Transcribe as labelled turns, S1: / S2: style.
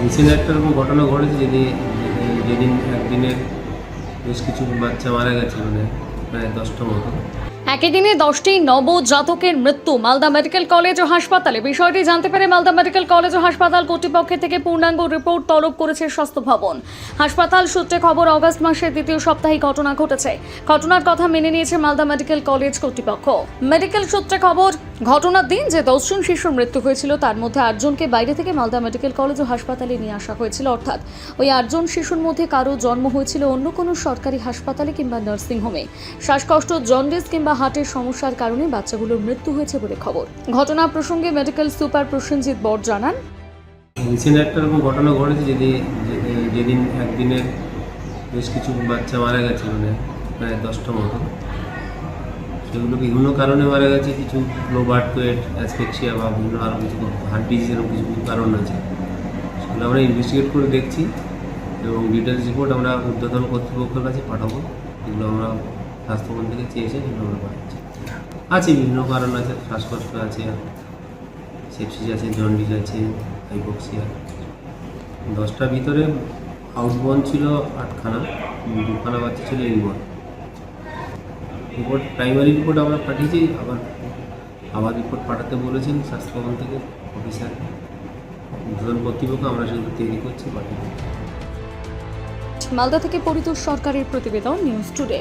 S1: Recent একটা এরকম ঘটনা ঘটেছে যেদিন একদিনের বেশ কিছু বাচ্চা মারা গেছে, মানে প্রায় 10টা মতো।
S2: একই দিনে 10টি নবজাতকের মৃত্যু মালদা মেডিকেল কলেজ ও হাসপাতালে। বিষয়টি জানতে পেরে মালদা মেডিকেল কলেজ ও হাসপাতাল কর্তৃপক্ষের থেকে পূর্ণাঙ্গ রিপোর্ট তলব করেছে স্বাস্থ্য ভবন। হাসপাতাল সূত্রে খবর, অগস্ট মাসের দ্বিতীয় সপ্তাহে ঘটনা ঘটেছে। ঘটনার কথা মেনে নিয়েছে মালদা মেডিকেল কলেজ কর্তৃপক্ষ। মেডিকেল সূত্রে খবর, ঘটনার দিন যে 10 জন শিশুর মৃত্যু হয়েছিল তার মধ্যে 8 জনকে বাইরে থেকে মালদা মেডিকেল কলেজ ও হাসপাতালে নিয়ে আসা হয়েছিল। অর্থাৎ ওই 8 জন শিশুর মধ্যে কারো জন্ম হয়েছিল অন্য কোনো সরকারি হাসপাতালে কিংবা নার্সিংহোমে। শ্বাসকষ্ট, জন্ডিস কিংবা হার্টের সমস্যার কারণে বাচ্চাগুলোর মৃত্যু হয়েছে বলে খবর। ঘটনা প্রসঙ্গে মেডিকেল সুপার প্রসেনজিৎ বর জানান,
S1: রিসেন্ট একটা এরকম ঘটনা ঘটেছে যেদিন একদিনের বেশ কিছু বাচ্চা মারা গেছে, মানে প্রায় 10টা মতো। সেগুলো বিভিন্ন কারণে মারা গেছে, কিছু লো বার্থ ওয়েট, অ্যাসফিক্সিয়া বা বিভিন্ন আরও কিছু হার্ট ডিজিজ, এরকম কিছু কিছু কারণ আছে। সেগুলো আমরা ইনভেস্টিগেট করে দেখছি এবং ডিটেলস রিপোর্ট আমরা ঊর্ধ্বতন কর্তৃপক্ষের কাছে পাঠাবো। এগুলো আমরা স্বাস্থ্যভবন থেকে চেয়েছে, সেগুলো আমরা পাঠাচ্ছি। আছে বিভিন্ন কারণ আছে, শ্বাসকষ্ট আছে, সেপসিস আছে, জন্ডিস আছে, হাইপক্সিয়া। 10টার ভিতরে আউটবর্ন ছিল 8খানা, 2খানা বাচ্চা ছিল ইনবর্ন। রিপোর্ট, প্রাইমারি রিপোর্ট আমরা পাঠিয়েছি, আবার রিপোর্ট পাঠাতে বলেছেন স্বাস্থ্যভবন থেকে অফিসার। ঊর্ধ্বতন কর্তৃপক্ষ আমরা সেগুলো তৈরি করছি, পাঠিয়ে।
S2: মালদা থেকে পরিতোষ সরকারের প্রতিবেদন, নিউজ টুডে।